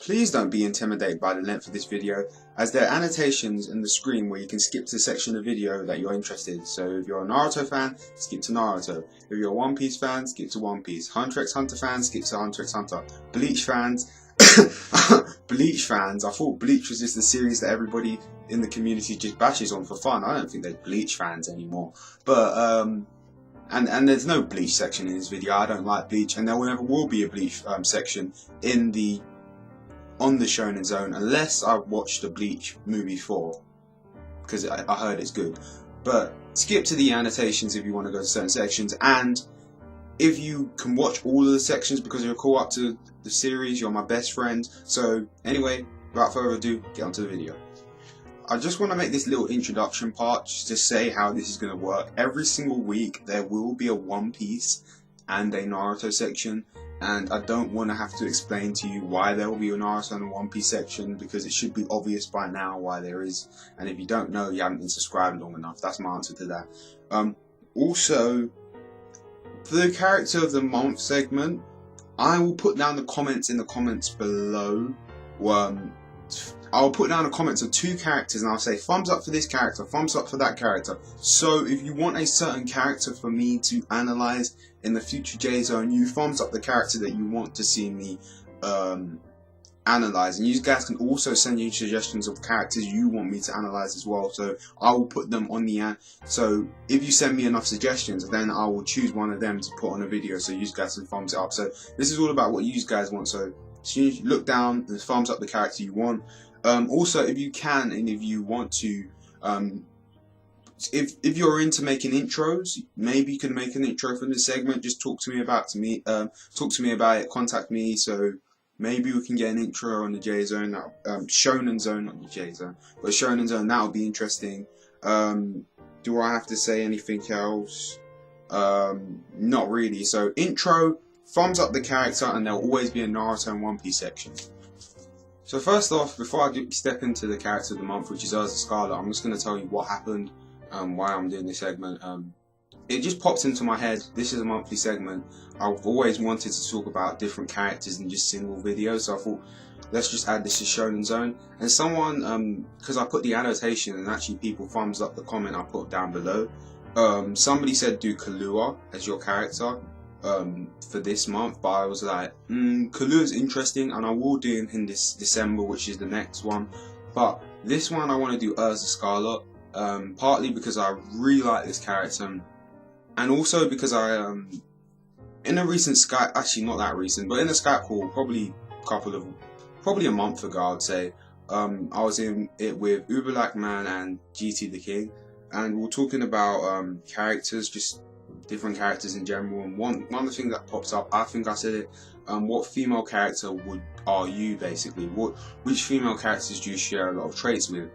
Please don't be intimidated by the length of this video, as there are annotations in the screen where you can skip to the section of the video that you're interested in. So if you're a Naruto fan, skip to Naruto. If you're a One Piece fan, skip to One Piece. Hunter x Hunter fans, skip to Hunter x Hunter. Bleach fans, Bleach fans, I thought Bleach was just the series that everybody in the community just bashes on for fun. I don't think they're Bleach fans anymore. But and there's no Bleach section in this video. I don't like Bleach, and there never will be a Bleach section on the Shonen Zone unless I've watched the Bleach movie 4, because I heard it's good. But skip to the annotations if you want to go to certain sections, and if you can watch all of the sections because you're caught up to the series, you're my best friend. So anyway, without further ado, get onto the video. I just want to make this little introduction part just to say how this is going to work. Every single week there will be a One Piece and a Naruto section, and I don't want to have to explain to you why there will be a Naruto and a One Piece section, because it should be obvious by now why there is, and if you don't know, you haven't been subscribed long enough. That's my answer to that. Also, for the character of the month segment, I will put down the comments in the comments below. I'll put down the comments of 2 characters and I'll say thumbs up for this character, thumbs up for that character. So if you want a certain character for me to analyze in the future J-Zone, you thumbs up the character that you want to see me analyze. And you guys can also send you suggestions of characters you want me to analyze as well. So I will put them on the end. So if you send me enough suggestions, then I will choose one of them to put on a video so you guys can thumbs it up. So this is all about what you guys want. So you look down and thumbs up the character you want. Also, if you can and if you want to, if you're into making intros, maybe you can make an intro for this segment. Just talk to me about it. Contact me, so maybe we can get an intro on the J Zone. Shonen Zone, not the J Zone, but Shonen Zone. That would be interesting. Do I have to say anything else? Not really. So intro, thumbs up the character, and there'll always be a Naruto and One Piece section. So first off, before I step into the character of the month, which is Erza Scarlet, I'm just going to tell you what happened, why I'm doing this segment. It just popped into my head. This is a monthly segment. I've always wanted to talk about different characters in just single videos, so I thought, let's just add this to Shonen Zone. And someone, because I put the annotation and actually people thumbs up the comment I put down below, somebody said do Kahlua as your character for this month, but I was like, Kahlua is interesting, and I will do it in this December, which is the next one. But this one I want to do Erza Scarlet, partly because I really like this character, and also because I in a recent Skype, actually not that recent, but in a Skype call, probably a month ago, I'd say, I was in it with Uber Black Man and GT the King, and we were talking about characters, just different characters in general. And one of the things that pops up, I think I said it, what female character are you, basically? Which female characters do you share a lot of traits with?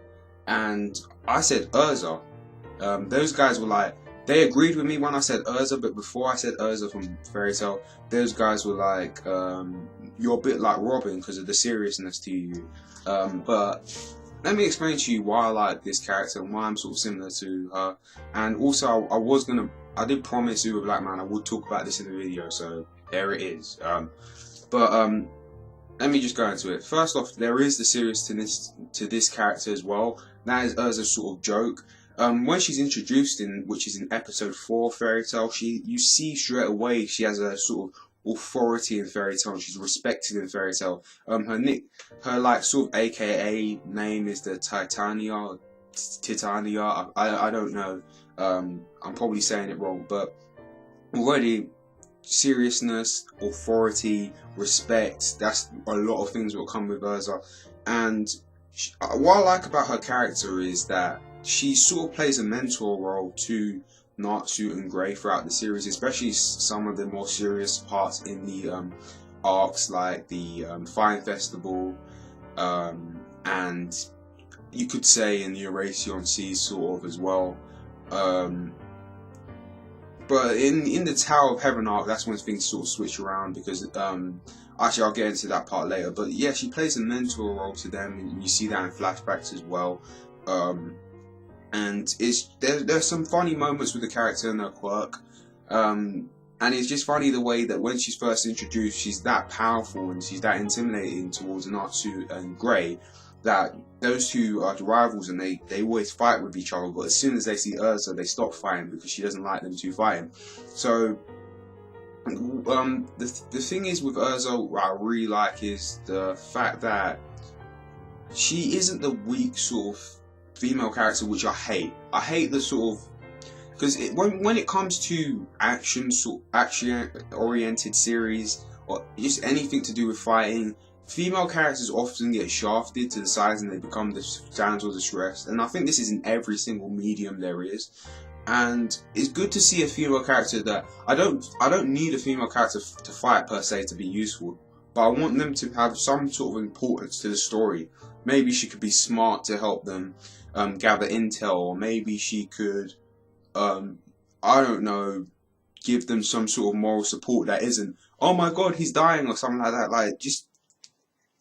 And I said Erza. Those guys were like, they agreed with me when I said Erza, but before I said Erza from Fairy Tail, those guys were like, you're a bit like Robin because of the seriousness to you. But let me explain to you why I like this character and why I'm sort of similar to her. And also, I did promise Uber Black Man I would talk about this in the video, so there it is. Let me just go into it. First off, there is the seriousness to this character as well. That is Erza's sort of joke. When she's introduced which is in episode 4 Fairy Tail, you see straight away she has a sort of authority in Fairy Tail, and she's respected in Fairy Tail. Her like sort of AKA name is the Titania. I don't know. I'm probably saying it wrong, but already seriousness, authority, respect, that's a lot of things will come with Erza. And what I like about her character is that she sort of plays a mentor role to Natsu and Grey throughout the series, especially some of the more serious parts in the arcs, like the Fire Festival, and you could say in the Erasion Sea sort of as well. But in the Tower of Heaven arc, that's when things sort of switch around, because actually I'll get into that part later. But yeah, she plays a mentor role to them, and you see that in flashbacks as well. And there's some funny moments with the character and her quirk. And it's just funny the way that when she's first introduced, she's that powerful and she's that intimidating towards Natsu and Grey, that those two are rivals and they always fight with each other. But as soon as they see Erza, they stop fighting because she doesn't like them two fighting. So the thing is with Erza, what I really like is the fact that she isn't the weak sort of female character, which I hate. I hate the sort of, because when it comes to action oriented series or just anything to do with fighting, female characters often get shafted to the sides and they become the damsel distress. And I think this is in every single medium there is. And it's good to see a female character that I don't need a female character to fight per se to be useful, but I want them to have some sort of importance to the story. Maybe she could be smart to help them gather intel, or maybe she could, I don't know, give them some sort of moral support that isn't, oh my god, he's dying, or something like that. Like, just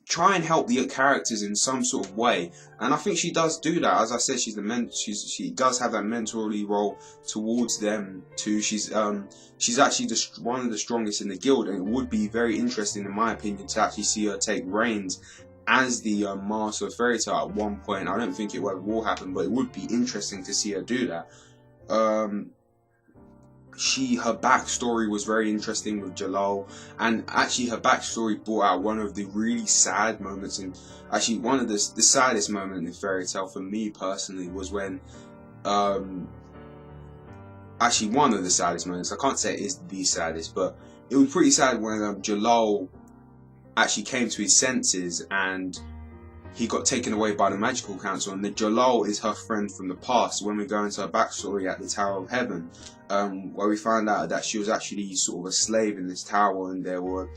try and help the characters in some sort of way. And I think she does do that. As I said, she's she does have that mentorly role towards them too. She's actually one of the strongest in the guild, and it would be very interesting, in my opinion, to actually see her take reins as the master of Fairy Tail at one point. I don't think it will happen, but it would be interesting to see her do that. Her backstory was very interesting with Jalal, and actually her backstory brought out one of the really sad moments, and actually one of the saddest moments in Fairy Tail for me personally was when actually one of the saddest moments, I can't say it is the saddest, but it was pretty sad when Jalal actually came to his senses and he got taken away by the Magical Council. And the Jalal is her friend from the past. When we go into her backstory at the Tower of Heaven, where we find out that she was actually sort of a slave in this tower, and they were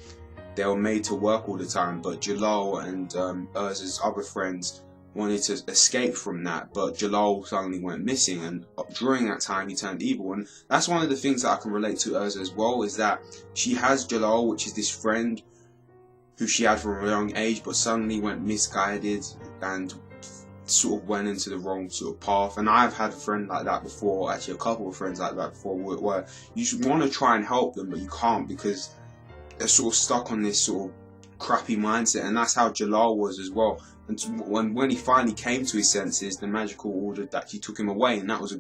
made to work all the time. But Jalal and Erza's other friends wanted to escape from that, but Jalal suddenly went missing, and during that time he turned evil. And that's one of the things that I can relate to Erza as well, is that she has Jalal, which is this friend who she had from a young age, but suddenly went misguided and sort of went into the wrong sort of path. And I've had a friend like that before, actually a couple of friends like that before, where you want to try and help them, but you can't because they're sort of stuck on this sort of crappy mindset. And that's how Jalal was as well. And when he finally came to his senses, the magical order that he took him away, and that was it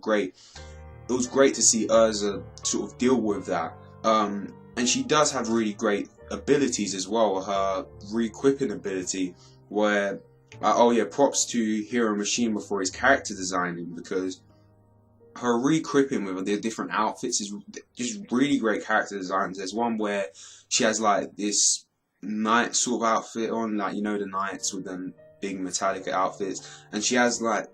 was great to see Erza sort of deal with that. And she does have really great abilities as well. Her re-equipping ability, where oh yeah, props to Hero Machine for his character designing, because her re-equipping with the different outfits is just really great character designs. There's one where she has like this knight sort of outfit on, like, you know, the knights with them big metallic outfits, and she has like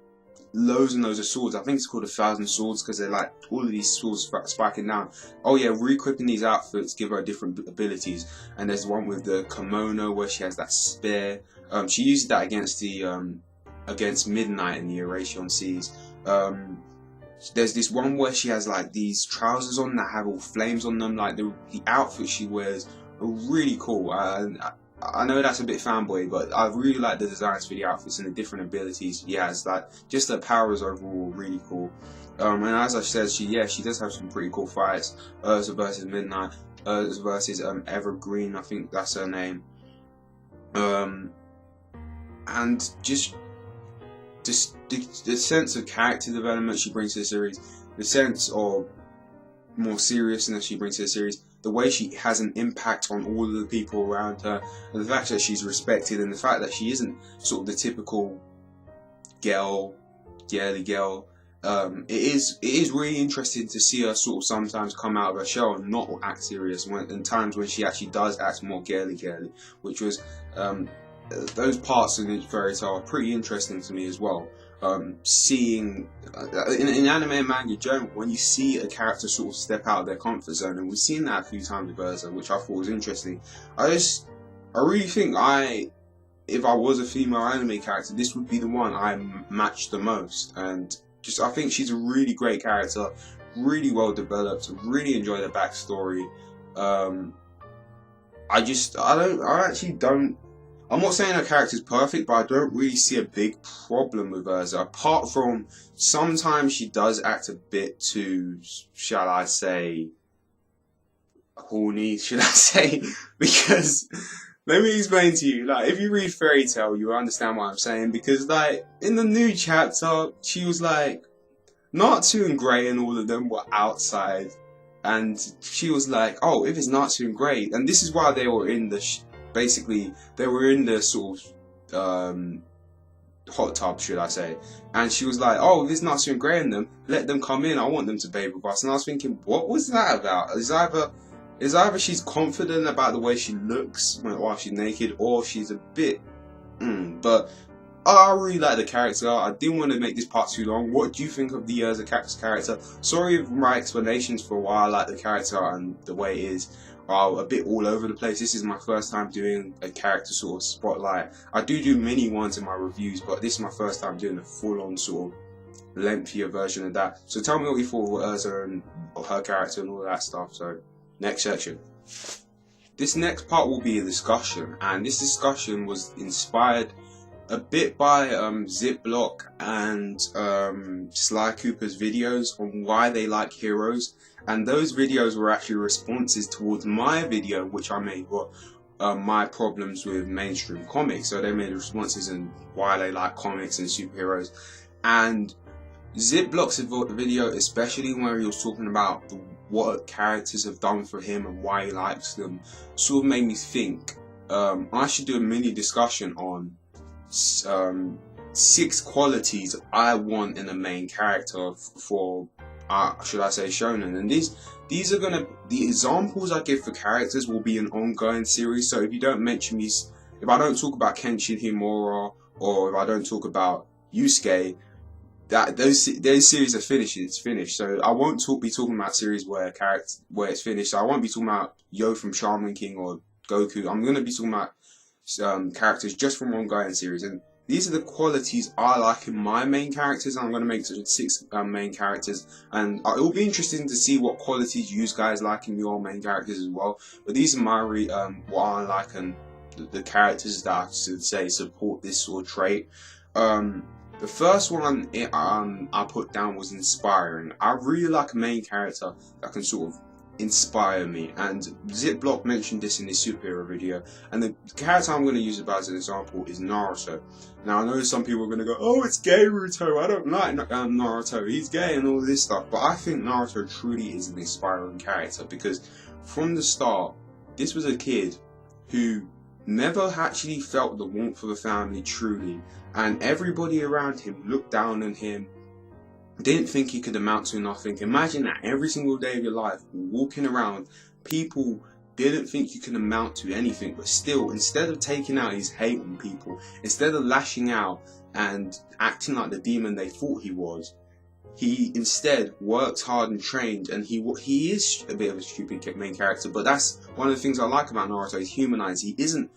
loads and loads of swords. I think it's called 1,000 swords because they're like all of these swords spiking down. Oh yeah, re-equipping these outfits give her different abilities. And there's one with the kimono where she has that spear. She uses that against the against Midnight in the Eurasian Seas. There's this one where she has like these trousers on that have all flames on them. Like the outfit she wears are really cool. I know that's a bit fanboy, but I really like the designs for the outfits and the different abilities he has. Like, just the powers overall really cool. And as I said, she does have some pretty cool fights. Erza versus Midnight, Erza versus Evergreen, I think that's her name. And just the sense of character development she brings to the series, the sense of more seriousness she brings to the series, the way she has an impact on all of the people around her, and the fact that she's respected, and the fact that she isn't sort of the typical girly girl. It is really interesting to see her sort of sometimes come out of her shell and not act serious, in times when she actually does act more girly, which was those parts in Fairy Tail are pretty interesting to me as well. Seeing in anime and manga general, when you see a character sort of step out of their comfort zone, and we've seen that a few times with Erza, which I thought was interesting. I really think if I was a female anime character, this would be the one I matched the most. And I think she's a really great character, really well developed. Really enjoy the backstory. I'm not saying her character's perfect, but I don't really see a big problem with Erza, apart from sometimes she does act a bit too, shall I say, horny, should I say? Because let me explain to you. Like, if you read Fairy Tail, you understand what I'm saying. Because, like, in the new chapter, she was like, Natsu and Grey and all of them were outside, and she was like, "Oh, if it's Natsu and Grey," and this is why they were in the basically they were in the sort of hot tub, should I say? And she was like, "Oh, if it's Natsu and Grey in them, let them come in. I want them to bathe with us." And I was thinking, what was that about? Is either she's confident about the way she looks while she's naked, or she's a bit. But I really like the character. I didn't want to make this part too long. What do you think of the Erza character? Sorry if my explanations for why I like the character and the way it is are a bit all over the place. This is my first time doing a character sort of spotlight. I do mini ones in my reviews, but this is my first time doing a full-on sort of lengthier version of that. So tell me what you thought of Erza and her character and all that stuff. So, next section. This next part will be a discussion, and this discussion was inspired a bit by Zipblock and Sly Cooper's videos on why they like heroes, and those videos were actually responses towards my video which I made, my problems with mainstream comics. So they made responses on why they like comics and superheroes, and Zipblock's video, especially when he was talking about what characters have done for him and why he likes them, sort of made me think I should do a mini discussion on 6 qualities I want in a main character for should I say shonen. And these are the examples I give for characters will be an ongoing series. So if you don't mention me, if I don't talk about Kenshin Himura, or if I don't talk about Yusuke, those series are finished. It's finished. So I won't be talking about series where it's finished. So I won't be talking about Yo from Shaman King or Goku. I'm going to be talking about characters just from ongoing series, and these are the qualities I like in my main characters. And I'm going to make 6 main characters, and it will be interesting to see what qualities you guys like in your main characters as well. But these are my what I like and the characters that I should say support this sort of trait. The first one I put down was inspiring. I really like a main character that can sort of inspire me, and Zipblock mentioned this in his superhero video, and the character I'm going to use as an example is Naruto. Now I know some people are going to go, "Oh, it's gay Naruto, I don't like Naruto, he's gay," and all this stuff, but I think Naruto truly is an inspiring character, because from the start, this was a kid who never actually felt the warmth of a family truly, and everybody around him looked down on him, didn't think he could amount to nothing. Imagine that every single day of your life, walking around, people didn't think you could amount to anything, but still, instead of taking out his hate on people, instead of lashing out and acting like the demon they thought he was, he instead worked hard and trained, and he is a bit of a stupid main character, but that's one of the things I like about Naruto. He's humanized. He isn't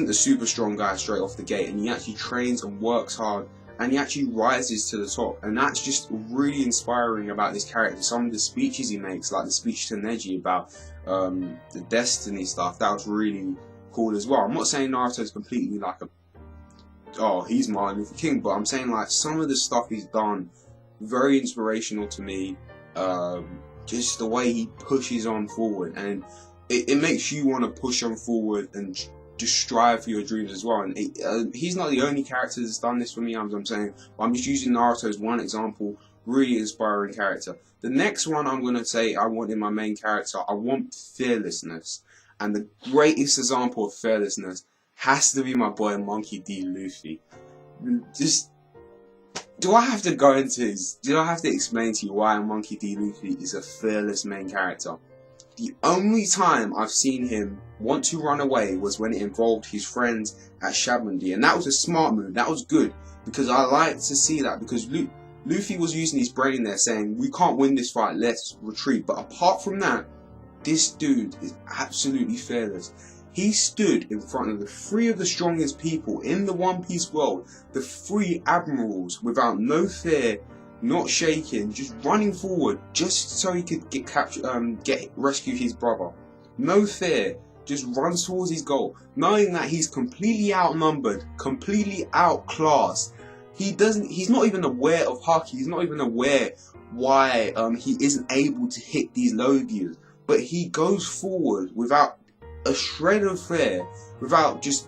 the super strong guy straight off the gate, and he actually trains and works hard, and he actually rises to the top, and that's just really inspiring about this character. Some of the speeches he makes, like the speech to Neji about the destiny stuff, that was really cool as well. I'm not saying Naruto's completely like he's Martin Luther King, but I'm saying like some of the stuff he's done, very inspirational to me. Just the way he pushes on forward, and it makes you want to push on forward and just strive for your dreams as well. And he's not the only character that's done this for me, I'm saying, but I'm just using Naruto as one example. Really inspiring character. The next one I'm going to say I want in my main character, I want fearlessness. And the greatest example of fearlessness has to be my boy Monkey D. Luffy. Just, do I have to explain to you why Monkey D. Luffy is a fearless main character? The only time I've seen him want to run away was when it involved his friends at Shabandi, and that was a smart move. That was good, because I like to see that, because Luffy was using his brain there saying, "We can't win this fight, let's retreat." But apart from that, this dude is absolutely fearless. He stood in front of the 3 of the strongest people in the One Piece world, the 3 admirals, without no fear, not shaking, just running forward, just so he could rescue his brother. No fear, just runs towards his goal, knowing that he's completely outnumbered, completely outclassed. He's not even aware of Haki. He's not even aware why he isn't able to hit these low gears. but he goes forward without a shred of fear, without just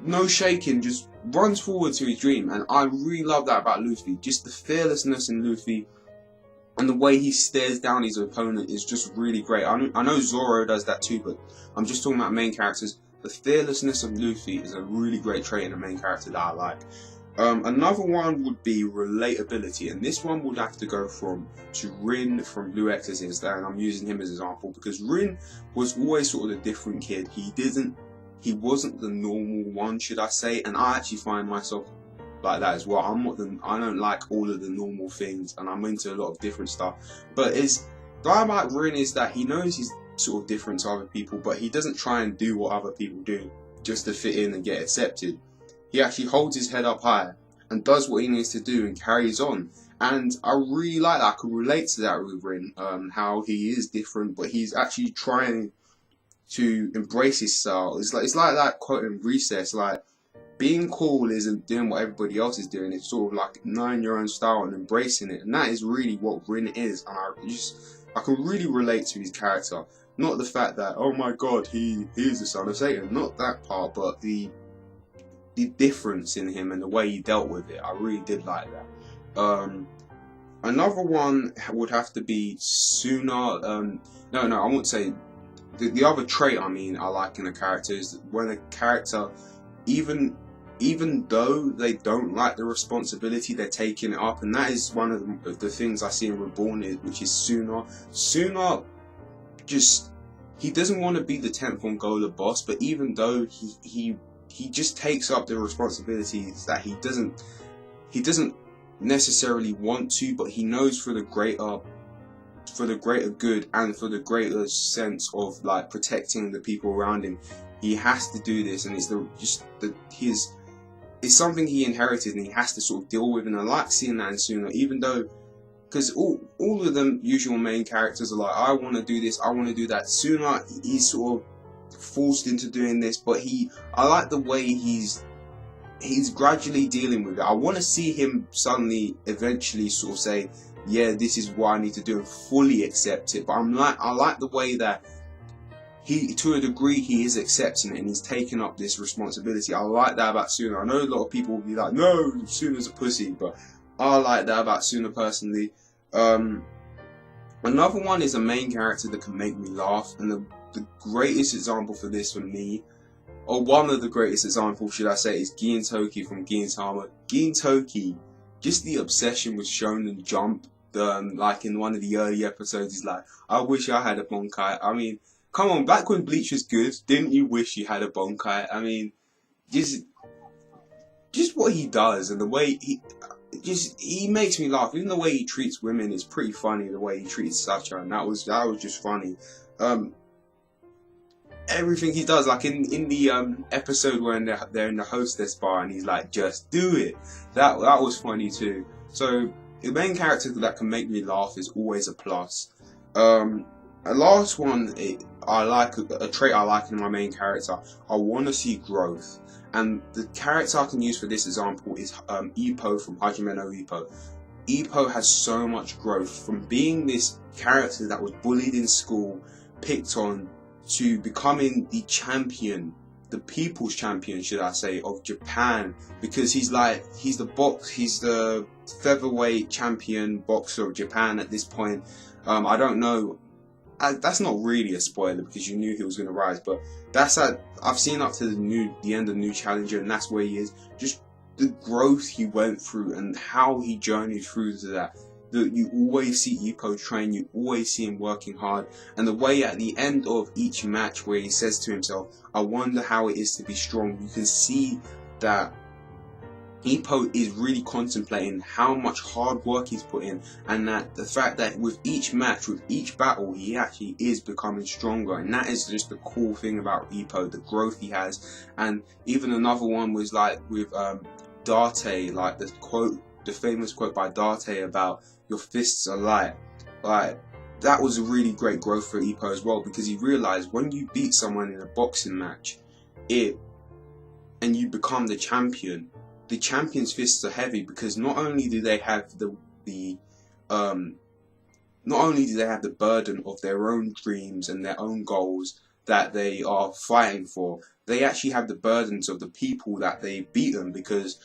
no shaking, just runs forward to his dream. And I really love that about Luffy. Just the fearlessness in Luffy and the way he stares down his opponent is just really great. I know Zoro does that too, but I'm just talking about main characters. The fearlessness of Luffy is a really great trait in a main character that I like. Another one would be relatability, and this one would have to go to Rin from Blue Exorcist, and I'm using him as an example because Rin was always sort of a different kid. He wasn't the normal one, should I say, and I actually find myself like that as well. I don't like all of the normal things, and I'm into a lot of different stuff. But the thing about Rin is that he knows he's sort of different to other people, but he doesn't try and do what other people do just to fit in and get accepted. He actually holds his head up high and does what he needs to do and carries on. And I really like that. I could relate to that with Rin, how he is different, but he's actually trying to embrace his style. It's like that quote in Recess, like, being cool isn't doing what everybody else is doing. It's sort of like knowing your own style and embracing it. And that is really what Rin is. And I can really relate to his character. Not the fact that, oh my god, he is the son of Satan. Not that part, but the difference in him and the way he dealt with it. I really did like that. Another one would have to be Suna. No, I won't say. The other trait I like in a character is when a character, even though they don't like the responsibility, they're taking it up, and that is one of the things I see in Reborn, which is Suna. Suna he doesn't want to be the 10th Mongola boss, but even though he just takes up the responsibilities that he doesn't necessarily want to, but he knows for the greater good and for the greater sense of like protecting the people around him, he has to do this, and it's something he inherited and he has to sort of deal with. And I like seeing that in Suna, even though, because all of them usual main characters are like, I want to do this, I want to do that. Suna, he's sort of forced into doing this, but I like the way he's gradually dealing with it. I want to see him suddenly eventually sort of say, yeah, this is what I need to do, and fully accept it. But I like the way that to a degree he is accepting it and he's taking up this responsibility. I like that about Suna. I know a lot of people will be like, no, Suna's a pussy, but I like that about Suna personally. Another one is a main character that can make me laugh, and the greatest example for this for me, or one of the greatest examples should I say, is Gintoki from Gintama. Gintoki, just the obsession with Shonen Jump, like in one of the early episodes, he's like, I wish I had a Bonkai. I mean, come on, back when Bleach was good, didn't you wish you had a Bonkai? I mean, just what he does and the way he makes me laugh. Even the way he treats women is pretty funny. The way he treats Sacha, and that was just funny. Everything he does, like in the episode where they're in the hostess bar and he's like, just do it. That was funny too. So the main character that can make me laugh is always a plus. A last one, I like a trait I like in my main character. I want to see growth, and the character I can use for this example is Ippo from Hajime no Ippo. Ippo has so much growth from being this character that was bullied in school, picked on, to becoming the champion, the people's champion, should I say, of Japan, because he's the featherweight champion boxer of Japan at this point. I don't know. That's not really a spoiler because you knew he was going to rise, but I've seen up to the end of New Challenger, and that's where he is. Just the growth he went through and how he journeyed through to that. You always see Ippo train, you always see him working hard, and the way at the end of each match where he says to himself, I wonder how it is to be strong, you can see that Ippo is really contemplating how much hard work he's put in, and that the fact that with each match, with each battle, he actually is becoming stronger. And that is just the cool thing about Ippo, the growth he has. And even another one was like with Date, like the famous quote by Date about your fists are light. Like, that was a really great growth for Ippo as well, because he realized when you beat someone in a boxing match, and you become the champion's fists are heavy, because not only do they have the not only do they have the burden of their own dreams and their own goals that they are fighting for, they actually have the burdens of the people that they've beaten, because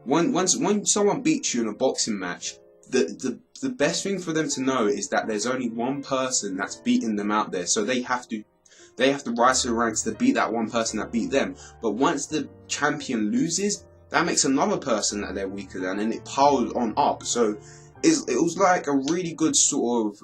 when someone beats you in a boxing match, the best thing for them to know is that there's only one person that's beating them out there, so they have to rise to the ranks to beat that one person that beat them. But once the champion loses, that makes another person that they're weaker than, and it piles on up. So it was like a really good sort of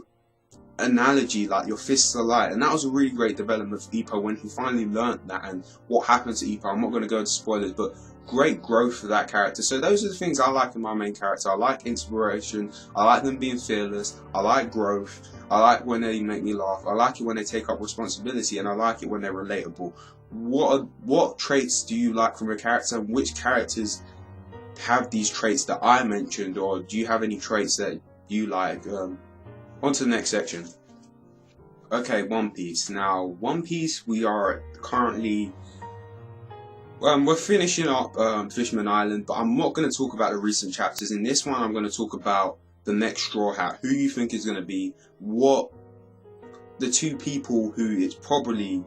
analogy, like your fists are light, and that was a really great development for Ippo when he finally learnt that and what happened to Ippo. I'm not going to go into spoilers, but great growth for that character. So those are the things I like in my main character. I like inspiration, I like them being fearless, I like growth, I like when they make me laugh, I like it when they take up responsibility, and I like it when they're relatable. What traits do you like from a character, and which characters have these traits that I mentioned, or do you have any traits that you like? On to the next section. Okay, One Piece. Now, One Piece, we are currently we're finishing up Fishman Island, but I'm not going to talk about the recent chapters. In this one, I'm going to talk about the next Straw Hat, who you think is going to be, what the two people who it probably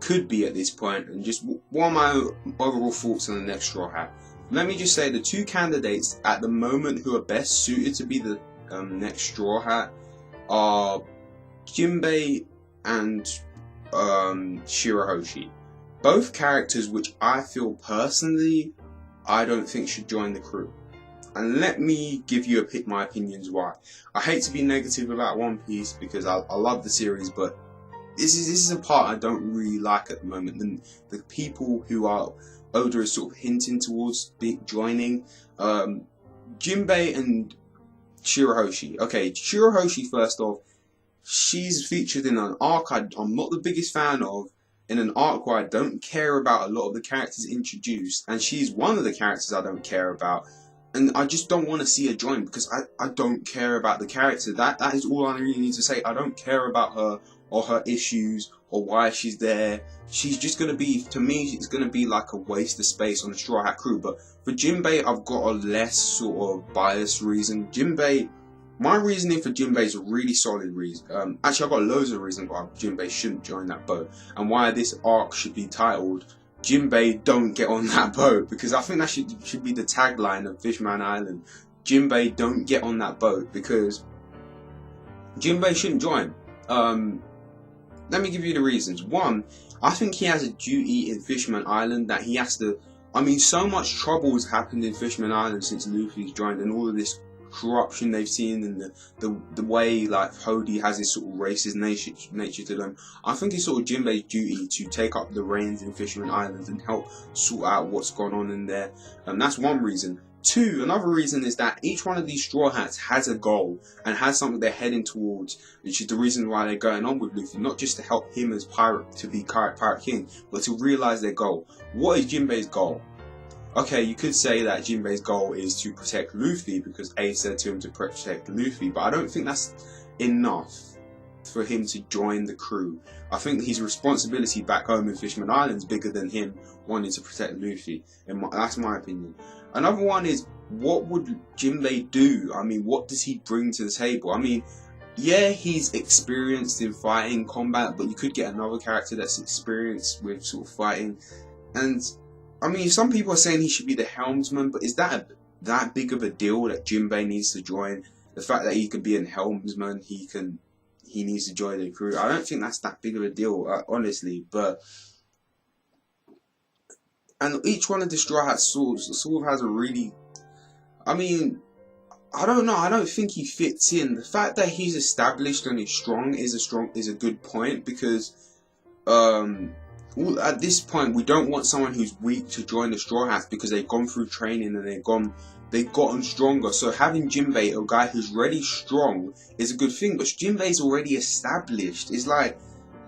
could be at this point, and just what are my overall thoughts on the next Straw Hat. Let me just say the two candidates at the moment who are best suited to be the next Straw Hat are Jinbei and Shirahoshi. Both characters which I feel personally I don't think should join the crew. And let me give you my opinions why. I hate to be negative about One Piece because I love the series, but this is a part I don't really like at the moment. The people who are Oda is sort of hinting towards joining. Jinbei and Shirahoshi. Okay, Shirahoshi, first off, she's featured in an arc I'm not the biggest fan of, in an arc where I don't care about a lot of the characters introduced, and she's one of the characters I don't care about, and I just don't want to see her join because I don't care about the character. That is all I really need to say. I don't care about her or her issues or why she's there. She's just going to be, to me, it's going to be like a waste of space on the Straw Hat crew. But for Jinbei, I've got a less sort of biased reason. Jinbei, my reasoning for Jinbei is a really solid reason. Actually, I've got loads of reasons why Jinbei shouldn't join that boat, and why this arc should be titled Jinbei Don't Get on That Boat, because I think that should be the tagline of Fishman Island. Jinbei don't get on that boat, because Jinbei shouldn't join. Let me give you the reasons. One, I think he has a duty in Fishman Island that he has to. I mean, so much trouble has happened in Fishman Island since Luffy's joined, and all of this corruption they've seen, and the way like Hody has this sort of racist nature to them. I think it's sort of Jinbei's duty to take up the reins in Fisherman Islands and help sort out what's gone on in there. And that's one reason. Two, another reason is that each one of these Straw Hats has a goal and has something they're heading towards, which is the reason why they're going on with Luffy, not just to help him as pirate, to be Pirate King, but to realize their goal. What is Jinbei's goal? Okay, you could say that Jinbei's goal is to protect Luffy because Ace said to him to protect Luffy, but I don't think that's enough for him to join the crew. I think his responsibility back home in Fishman Island is bigger than him wanting to protect Luffy. That's my opinion. Another one is, what would Jinbei do? I mean, what does he bring to the table? I mean, yeah, he's experienced in fighting combat, but you could get another character that's experienced with sort of fighting. And I mean, some people are saying he should be the helmsman, but is that big of a deal that Jinbei needs to join? The fact that he could be a helmsman, he needs to join the crew. I don't think that's that big of a deal, honestly. But and each one of the Straw Hats sort of has a really, I mean, I don't know. I don't think he fits in. The fact that he's established and he's strong is a good point, because at this point we don't want someone who's weak to join the Straw Hats because they've gone through training and they've gotten stronger. So having Jinbei, a guy who's really strong, is a good thing. But Jinbei's already established. It's like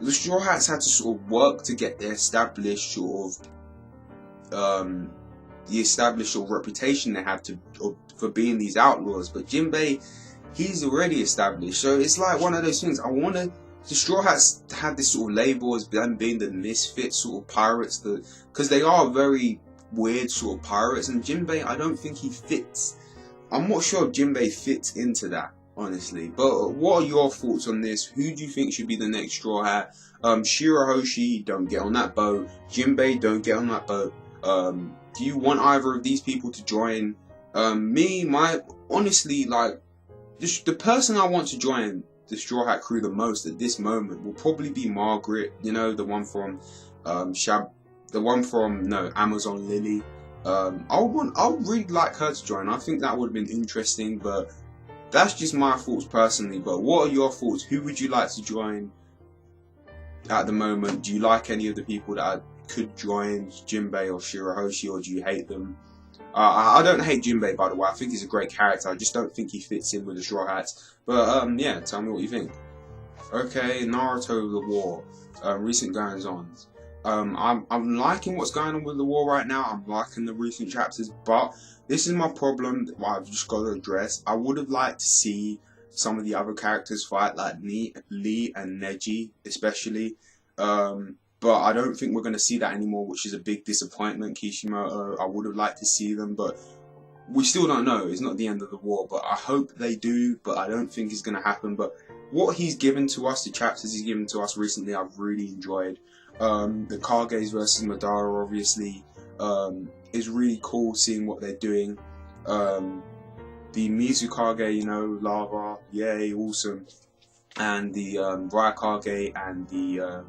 the Straw Hats had to sort of work to get their established sort of the established sort of reputation they have for being these outlaws. But Jinbei, he's already established. So it's like one of those things. The Straw Hats have this sort of label as them being the misfit sort of pirates, because they are very weird sort of pirates, and Jinbei, I don't think he fits. I'm not sure if Jinbei fits into that, honestly. But what are your thoughts on this? Who do you think should be the next Straw Hat? Shirahoshi, don't get on that boat. Jinbei, don't get on that boat. Do you want either of these people to join? Honestly, like, the person I want to join the Straw Hat crew the most at this moment will probably be Margaret. You know, the one from Amazon Lily. I'd really like her to join. I think that would have been interesting, but that's just my thoughts personally. But what are your thoughts? Who would you like to join at the moment? Do you like any of the people that could join Jinbei or Shirahoshi, or do you hate them? I don't hate Jinbei, by the way. I think he's a great character. I just don't think he fits in with the Straw Hats. But yeah, tell me what you think. Okay, Naruto War. Recent goings-ons. I'm liking what's going on with the war right now. I'm liking the recent chapters, but this is my problem that I've just got to address. I would have liked to see some of the other characters fight, like Lee and Neji, especially. But I don't think we're going to see that anymore, which is a big disappointment. Kishimoto, I would have liked to see them, but we still don't know. It's not the end of the war, but I hope they do, but I don't think it's going to happen. But what he's given to us, the chapters he's given to us recently, I've really enjoyed. The Kages versus Madara, obviously, is really cool seeing what they're doing. The Mizukage, you know, Lava, yay, awesome. And the Raikage and the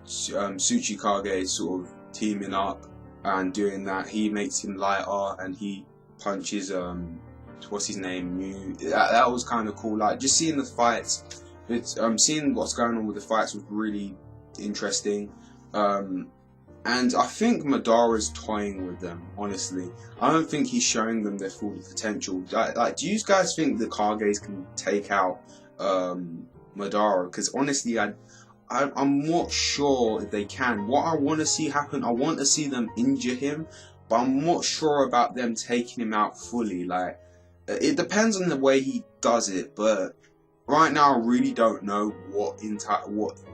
Tsuchikage sort of teaming up and doing that. He makes him lighter and he punches what's his name, Mew. That was kind of cool. Like, just seeing the fights, seeing what's going on with the fights was really interesting. And I think Madara's toying with them, honestly. I don't think he's showing them their full potential. Like, do you guys think the Kages can take out Madara? Because honestly, I'm not sure if they can. What I want to see happen, I want to see them injure him, but I'm not sure about them taking him out fully. Like, it depends on the way he does it, but right now I really don't know what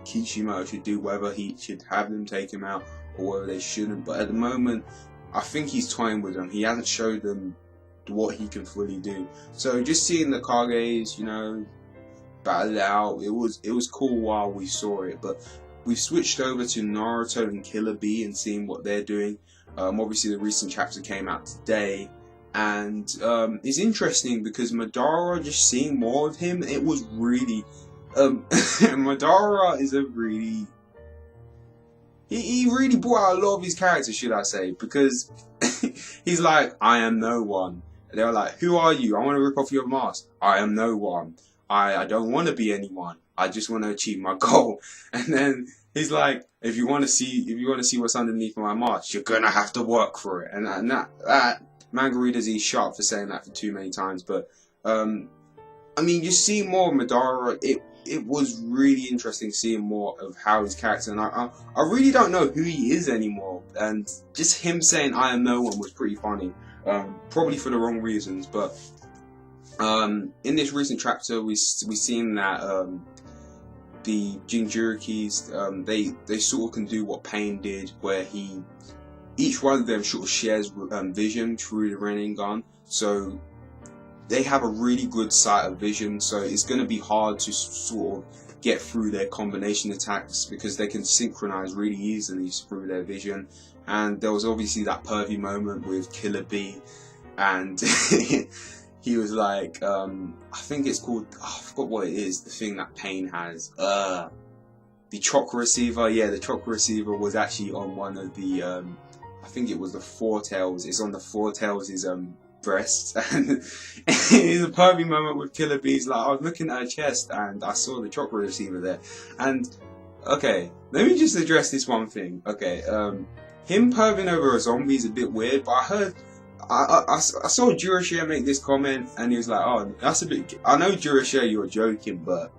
Kishimoto should do, whether he should have them take him out or whether they shouldn't. But at the moment, I think he's toying with them. He hasn't showed them what he can fully do. So just seeing the Kages, you know, battle it out, it was cool while we saw it. But we've switched over to Naruto and Killer Bee and seeing what they're doing. Obviously the recent chapter came out today, and it's interesting because Madara, just seeing more of him, it was really Madara is a really he really brought out a lot of his character, should I say, because he's like, I am no one. And they were like, who are you? I want to rip off your mask. I am no one. I don't want to be anyone. I just want to achieve my goal. And then he's like, if you want to see what's underneath my mask, you're gonna have to work for it. And that manga readers, he's sharp for saying that for too many times. But I mean, you see more of Madara. It was really interesting seeing more of how his character, and I really don't know who he is anymore. And just him saying I am no one was pretty funny. Probably for the wrong reasons, but in this recent chapter we seen that the Jinchurikis, they sort of can do what Pain did, where each one of them sort of shares vision through the Rinnegan, so they have a really good sight of vision, so it's going to be hard to sort of get through their combination attacks because they can synchronize really easily through their vision. And there was obviously that pervy moment with Killer Bee, and he was like, I think it's called, I forgot what it is, the thing that Pain has. The chakra receiver, yeah, the chakra receiver was actually on one of the, I think it was the Four Tails, it's on the Four Tails' breasts, and it's a pervy moment with Killer Bee's like, I was looking at her chest and I saw the chakra receiver there. And, okay, let me just address this one thing. Okay, him perving over a zombie is a bit weird, but I heard, I saw Jurashare make this comment, and he was like, oh, that's a bit, I know Jurashare, you're joking, but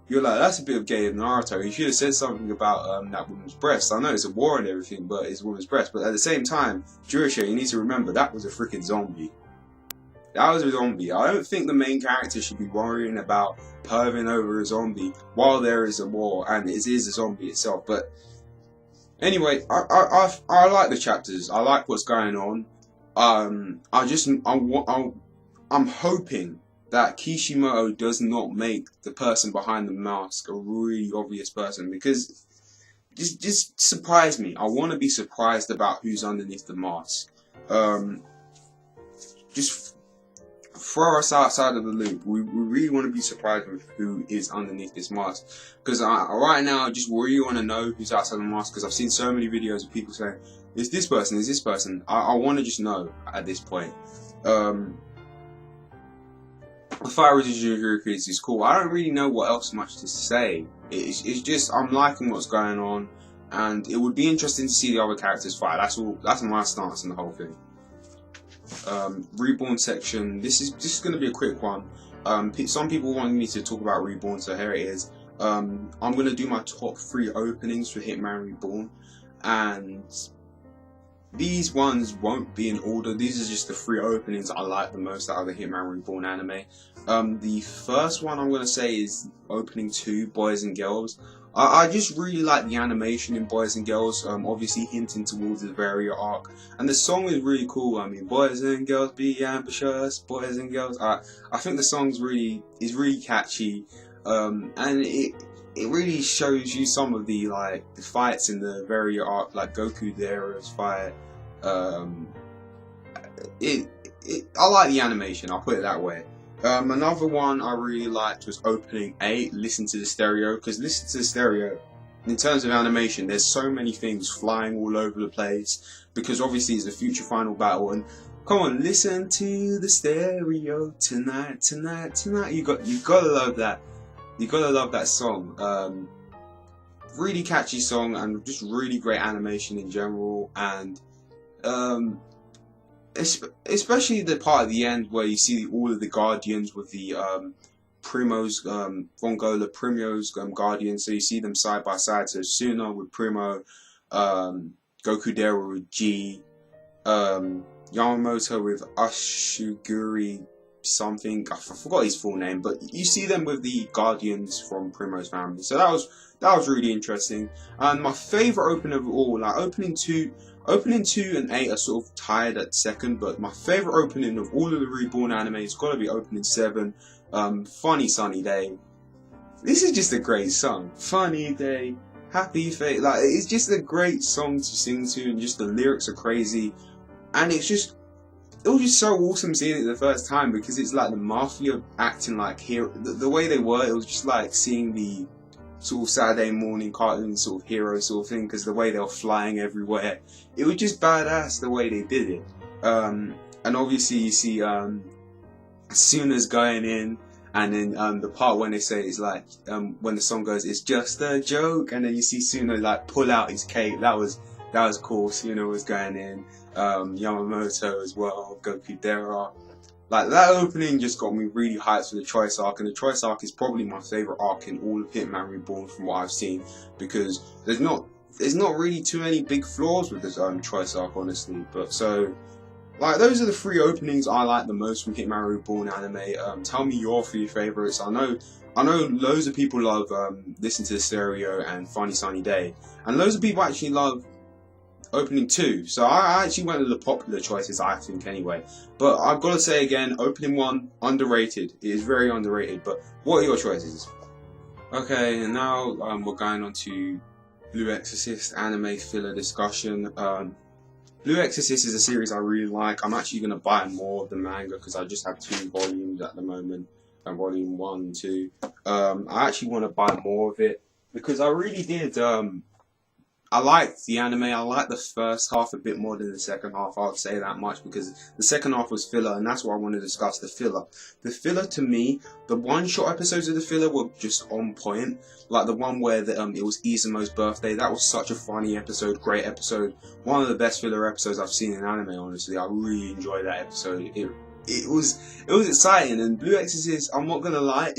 you're like, that's a bit of gay of Naruto. You should have said something about that woman's breast. I know it's a war and everything, but it's a woman's breast. But at the same time, Jurashare, you need to remember, that was a freaking zombie. That was a zombie. I don't think the main character should be worrying about perving over a zombie while there is a war, and it is a zombie itself. But anyway, I like the chapters. I like what's going on. I'm hoping that Kishimoto does not make the person behind the mask a really obvious person, because just surprise me. I want to be surprised about who's underneath the mask. Just throw us outside of the loop. We really want to be surprised with who is underneath this mask, because right now I just really want to know who's outside the mask, because I've seen so many videos of people saying, is this person, is this person. I want to just know at this point. The Fire Residual is cool. I don't really know what else much to say. It's just, I'm liking what's going on, and it would be interesting to see the other characters fight. That's all. That's my stance on the whole thing. Reborn section. This is going to be a quick one. Some people want me to talk about Reborn, so here it is. I'm going to do my top 3 openings for Hitman Reborn, and these ones won't be in order. These are just the 3 openings I like the most out of the Hitman Reborn anime. The first one I'm going to say is opening 2, Boys and Girls. I just really like the animation in Boys and Girls, obviously hinting towards the Varia arc, and the song is really cool. I mean, boys and girls be ambitious, boys and girls. I think the song's really catchy, and it really shows you some of the the fights in the Varia arc, like Goku Dera's fight. I like the animation, I'll put it that way. Another one I really liked was opening 8, Listen to the Stereo, because Listen to the Stereo, in terms of animation, there's so many things flying all over the place, because obviously it's a future final battle, and come on, listen to the stereo tonight, tonight, tonight. You gotta love that. You gotta love that song. Really catchy song, and just really great animation in general, and especially the part at the end where you see all of the Guardians with the Primo's Vongola Primo's Guardians. So you see them side by side. So Suna with Primo, Goku Dera with G, Yamamoto with Ashiguri something. I forgot his full name, but you see them with the Guardians from Primo's family. So that was really interesting. And my favourite opening of all, like opening 2 and 8 are sort of tied at second, but my favourite opening of all of the Reborn anime has got to be opening 7, Funny Sunny Day. This is just a great song. Funny Day, Happy Fate. Like, it's just a great song to sing to, and just the lyrics are crazy. And it was just so awesome seeing it the first time, because it's like the Mafia acting like hero. The way they were, it was just like seeing the sort of Saturday morning cartoon sort of hero sort of thing, because the way they were flying everywhere, it was just badass the way they did it. And obviously you see Suna's going in, and then the part when they say it's like when the song goes, it's just a joke, and then you see Suna like pull out his cape. That was cool. Suna was going in, Yamamoto as well, Goku Dera. Like, that opening just got me really hyped for the Choice arc, and the Choice arc is probably my favourite arc in all of Hitman Reborn from what I've seen, because there's not really too many big flaws with this Choice arc, honestly. But so, like, those are the 3 openings I like the most from Hitman Reborn anime. Tell me your 3 favourites. I know loads of people love Listen to the Stereo and Funny Sunny Day, and loads of people actually love opening 2, so I actually went with the popular choices, I think, anyway. But I've got to say again, opening 1, underrated. It is very underrated. But what are your choices? Okay, and now we're going on to Blue Exorcist anime filler discussion. Blue Exorcist is a series I really like. I'm actually going to buy more of the manga, because I just have 2 volumes at the moment, and volume 1 and 2. I actually want to buy more of it, because I really did. I liked the anime. I liked the first half a bit more than the second half. I would say that much, because the second half was filler, and that's what I want to discuss, the filler. The filler, to me, the one-shot episodes of the filler were just on point. Like the one where it was Izumo's birthday. That was such a funny episode, great episode. One of the best filler episodes I've seen in anime, honestly. I really enjoyed that episode. It was exciting. And Blue Exorcist, I'm not gonna lie,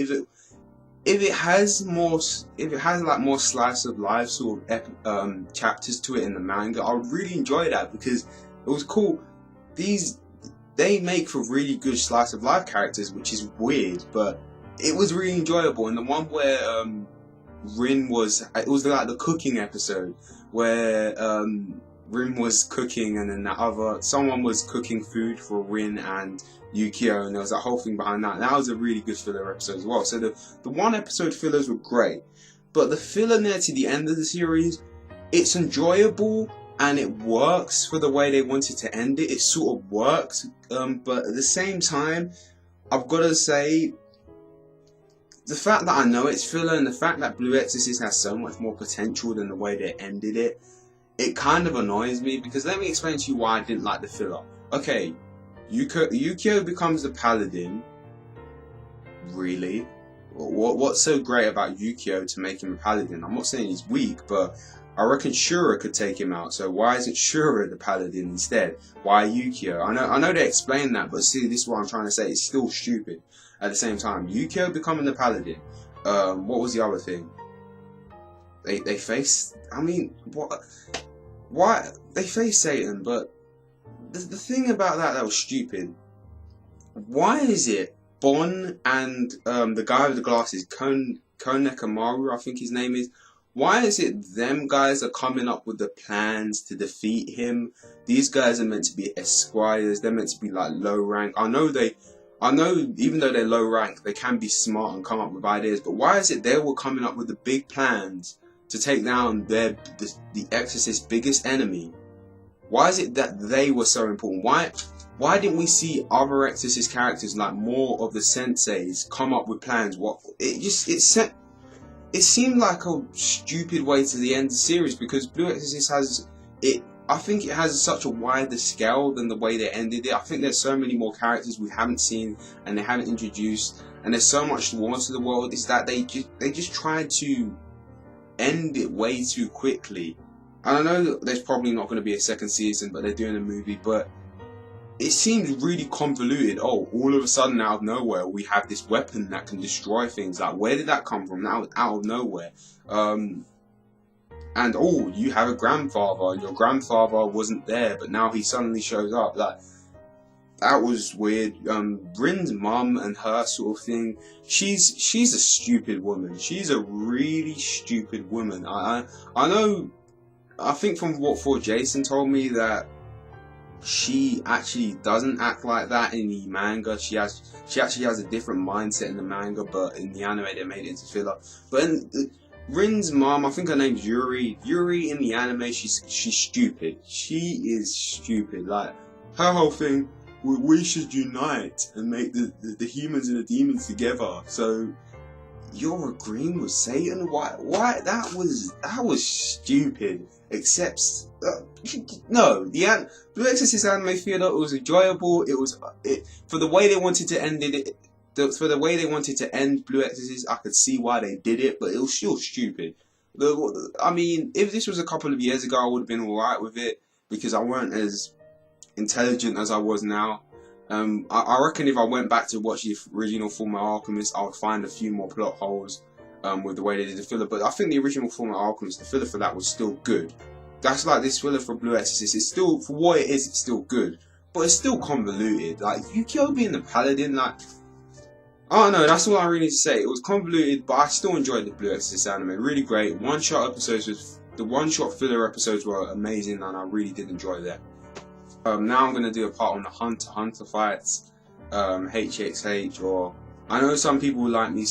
if it has like more slice of life sort of chapters to it in the manga, I would really enjoy that, because it was cool. They make for really good slice of life characters, which is weird, but it was really enjoyable. And the one where Rin was, it was like the cooking episode where Rin was cooking, and then someone was cooking food for Rin and Yukio, and there was that whole thing behind that. And that was a really good filler episode as well. So the one episode fillers were great, but the filler near to the end of the series, it's enjoyable and it works for the way they wanted to end it. It sort of works, but at the same time, I've got to say, the fact that I know it's filler and the fact that Blue Exorcist has so much more potential than the way they ended it, it kind of annoys me, because let me explain to you why I didn't like the filler. Okay, Yukio becomes the paladin. Really? What's so great about Yukio to make him a paladin? I'm not saying he's weak, but I reckon Shura could take him out. So why isn't Shura the paladin instead? Why Yukio? I know they explain that, but see, this is what I'm trying to say. It's still stupid. At the same time, Yukio becoming the paladin. What was the other thing? They face. I mean, what? Why they face Satan? But the thing about that was stupid. Why is it Bon and the guy with the glasses, Konekamaru, I think his name is. Why is it them guys are coming up with the plans to defeat him? These guys are meant to be esquires. They're meant to be like low rank. I know even though they're low rank, they can be smart and come up with ideas. But why is it they were coming up with the big plans to take down the Exorcist's biggest enemy? Why is it that they were so important? Why didn't we see other Exorcist characters, like more of the senseis, come up with plans? It seemed like a stupid way to the end of the series, because Blue Exorcist has it. I think it has such a wider scale than the way they ended it. I think there's so many more characters we haven't seen and they haven't introduced, and there's so much more to the world. Is that they just tried to end it way too quickly. And I know that there's probably not going to be a second season, but they're doing a movie. But it seems really convoluted. Oh, all of a sudden, out of nowhere, we have this weapon that can destroy things. Like, where did that come from? That was out of nowhere. And oh, you have a grandfather, and your grandfather wasn't there, but now he suddenly shows up. Like, that was weird. Rin's mum and her sort of thing. She's a stupid woman. She's a really stupid woman. I know. I think from what Jason told me that she actually doesn't act like that in the manga. She actually has a different mindset in the manga, but in the anime they made it into filler. But in Rin's mom, I think her name's Yuri. Yuri in the anime, she's stupid. She is stupid. Like, her whole thing, we should unite and make the humans and the demons together. So you're agreeing with Satan? Why? That was stupid. Except no, the Blue Exorcist anime theater, it was enjoyable. It was for the way they wanted to end it. For the way they wanted to end Blue Exorcist, I could see why they did it, but it was still stupid. I mean, if this was a couple of years ago, I would have been alright with it, because I weren't as intelligent as I was now. I reckon if I went back to watch the original Fullmetal Alchemist, I would find a few more plot holes with the way they did the filler. But I think the original Fullmetal Alchemist, the filler for that was still good. That's like this filler for Blue Exorcist. It's still, for what it is, it's still good. But it's still convoluted. Like, Yukio being the paladin, like, I don't know, that's all I really need to say. It was convoluted, but I still enjoyed the Blue Exorcist anime. Really great. The one-shot filler episodes were amazing, and I really did enjoy them. Now I'm going to do a part on the Hunter x Hunter fights, HXH, or I know some people like me,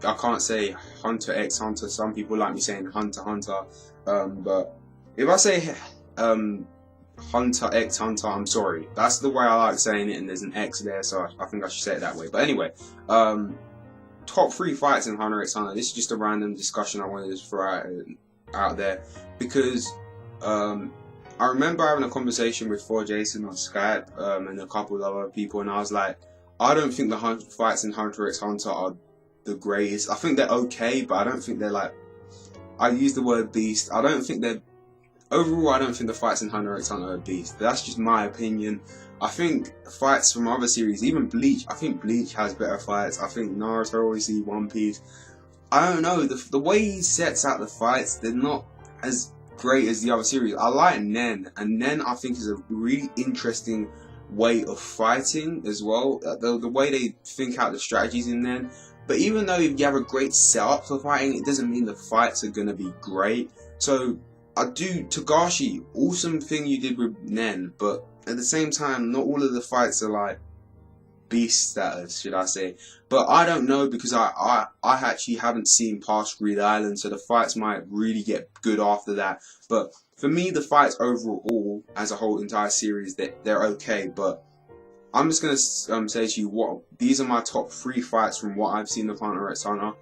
I can't say Hunter x Hunter, some people like me saying Hunter x Hunter, but if I say Hunter x Hunter, I'm sorry. That's the way I like saying it, and there's an X there, so I think I should say it that way. But anyway, top 3 fights in Hunter x Hunter. This is just a random discussion I wanted to throw out there, because I remember having a conversation with Jason on Skype and a couple of other people, and I was like, I don't think the fights in Hunter x Hunter are the greatest. I think they're okay, but I don't think they're like, I use the word beast. I don't think they're, overall, I don't think the fights in Hunter x Hunter are beast. That's just my opinion. I think fights from other series, even Bleach, I think Bleach has better fights. I think Naruto, obviously, One Piece. I don't know, the way he sets out the fights, they're not as great as the other series. I like Nen, and Nen I think is a really interesting way of fighting as well. The way they think out the strategies in Nen. But even though if you have a great setup for fighting, it doesn't mean the fights are going to be great. So I do, Togashi, awesome thing you did with Nen, but at the same time, not all of the fights are like beast status, should I say. But I don't know, because I actually haven't seen past Greed Island, so the fights might really get good after that. But for me, the fights overall, as a whole entire series, they're okay. But I'm just gonna say to you, these are my top 3 fights from what I've seen of Hunter x Hunter,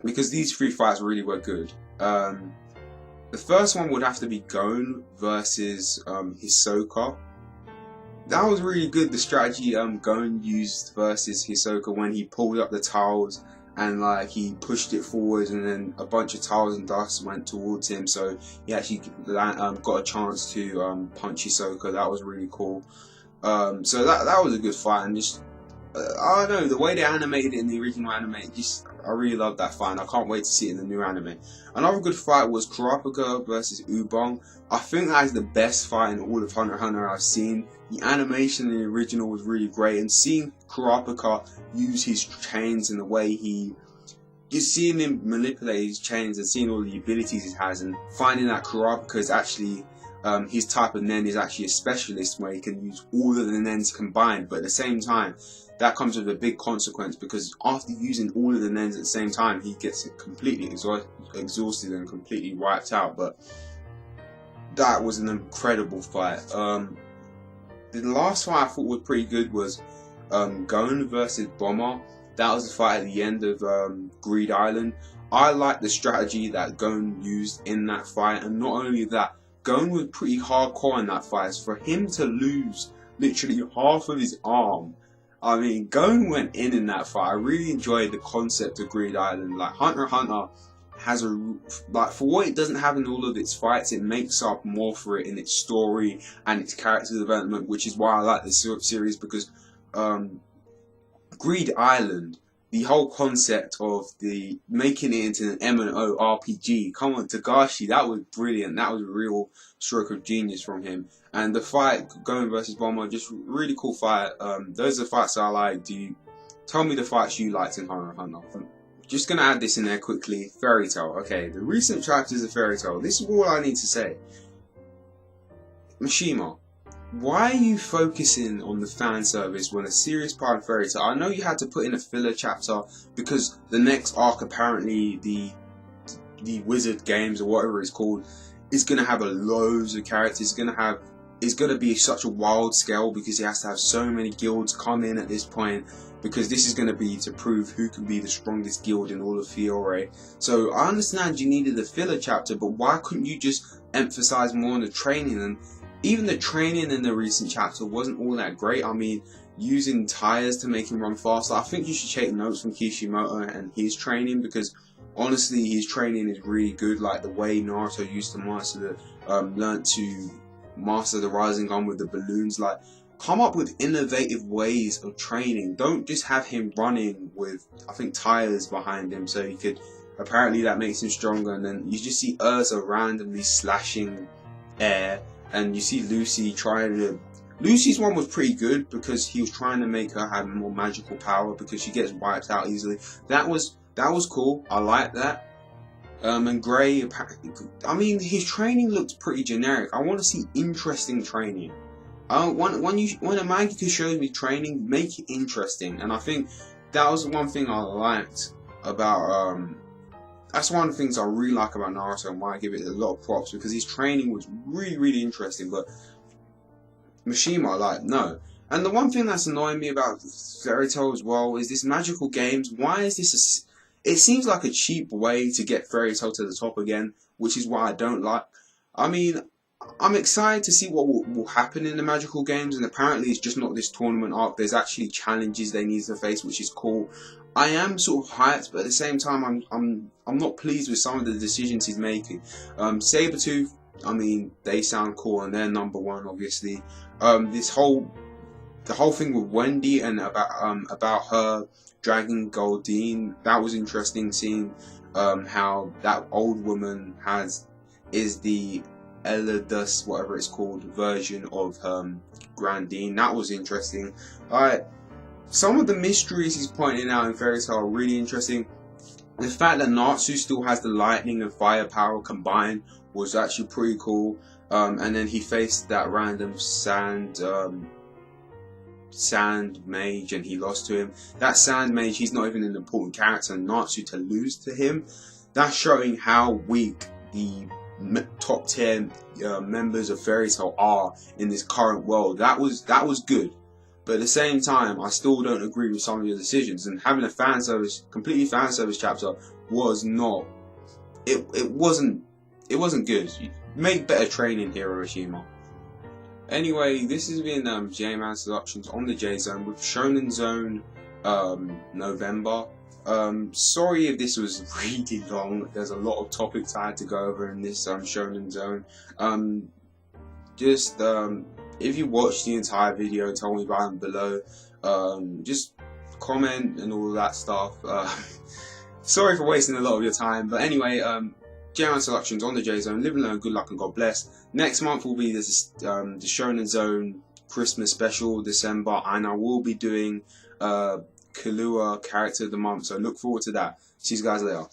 because these 3 fights really were good. The first one would have to be Gon versus Hisoka. That was really good, the strategy Gon used versus Hisoka when he pulled up the tiles and like he pushed it forward, and then a bunch of tiles and dust went towards him, so he actually got a chance to punch Hisoka. That was really cool. So that was a good fight, and just I don't know, the way they animated it in the original anime, I really love that fight, and I can't wait to see it in the new anime. Another good fight was Kurapika versus Ubon. I think that is the best fight in all of Hunter x Hunter I've seen. The animation in the original was really great, and seeing Kurapika use his chains and the way just seeing him manipulate his chains and seeing all the abilities he has, and finding that Kurapika is actually his type of Nen is actually a specialist where he can use all of the Nens combined, but at the same time that comes with a big consequence, because after using all of the Nens at the same time, he gets completely exhausted and completely wiped out. But that was an incredible fight. The last fight I thought was pretty good was Gon versus Bomber. That was the fight at the end of Greed Island. I liked the strategy that Gon used in that fight, and not only that, Gon was pretty hardcore in that fight. For him to lose literally half of his arm, I mean, Gon went in that fight. I really enjoyed the concept of Greed Island. Like, Hunter x Hunter has for what it doesn't have in all of its fights, it makes up more for it in its story and its character development, which is why I like this series, because Greed Island, the whole concept of making it into an MMORPG, come on, Togashi, that was brilliant. That was a real stroke of genius from him. And the fight, Gon versus Bomber, just really cool fight. Those are the fights I like. Tell me the fights you liked in Hunter x Hunter. Just gonna add this in there quickly. Fairy Tail. Okay, the recent chapters of Fairy Tail. This is all I need to say. Mishima, why are you focusing on the fan service when a serious part of Fairy Tail? I know you had to put in a filler chapter because the next arc, apparently the Wizard Games or whatever it's called, is gonna have loads of characters. It's gonna be such a wild scale because he has to have so many guilds come in at this point, because this is going to be to prove who can be the strongest guild in all of Fiore. So I understand you needed a filler chapter, but why couldn't you just emphasize more on the training? And even the training in the recent chapter wasn't all that great. I mean, using tires to make him run faster. I think you should take notes from Kishimoto and his training, because honestly his training is really good. Like the way Naruto used to learn to master the Rising Gun with the balloons. Like, come up with innovative ways of training. Don't just have him running with, I think, tires behind him so he could, apparently that makes him stronger. And then you just see Erza randomly slashing air, and you see Lucy's one was pretty good because he was trying to make her have more magical power because she gets wiped out easily. That was cool. I like that. And Gray, I mean, his training looked pretty generic. I want to see interesting training. When a mangaka shows me training, make it interesting. And I think that was one thing I liked about that's one of the things I really like about Naruto, and why I give it a lot of props, because his training was really, really interesting. But Mishima, like, no. And the one thing that's annoying me about Fairy Tail as well is this magical games. Why is this it seems like a cheap way to get Fairy Tail to the top again, which is why I don't like. I mean, I'm excited to see what will happen in the magical games, and apparently it's just not this tournament arc. There's actually challenges they need to face, which is cool. I am sort of hyped, but at the same time, I'm not pleased with some of the decisions he's making. Sabretooth, I mean, they sound cool, and they're number one, obviously. The whole thing with Wendy and about her dragging Goldine, that was interesting. Seeing how that old woman is the Eladus, whatever it's called, version of Grandine. That was interesting. Some of the mysteries he's pointing out in Fairy Tail are really interesting. The fact that Natsu still has the lightning and fire power combined was actually pretty cool. And then he faced that random sand mage and he lost to him. That sand mage, he's not even an important character, and Natsu to lose to him, that's showing how weak the top tier members of Fairy Tail are in this current world. That was good. But at the same time, I still don't agree with some of your decisions, and having a completely fan service chapter was not. It wasn't good. You make better training, Hiroshima. Anyway, this has been J-Man Seductions on the J-Zone with Shonen Zone November. Sorry if this was really long. There's a lot of topics I had to go over in this Shonen Zone. If you watched the entire video, tell me about them below. Just comment and all that stuff. Sorry for wasting a lot of your time, but anyway, J-Man Selections on the J-Zone. Live and learn, good luck and God bless. Next month will be the Shonen Zone Christmas special, December, and I will be doing Kahlua Character of the Month, so look forward to that. See you guys later.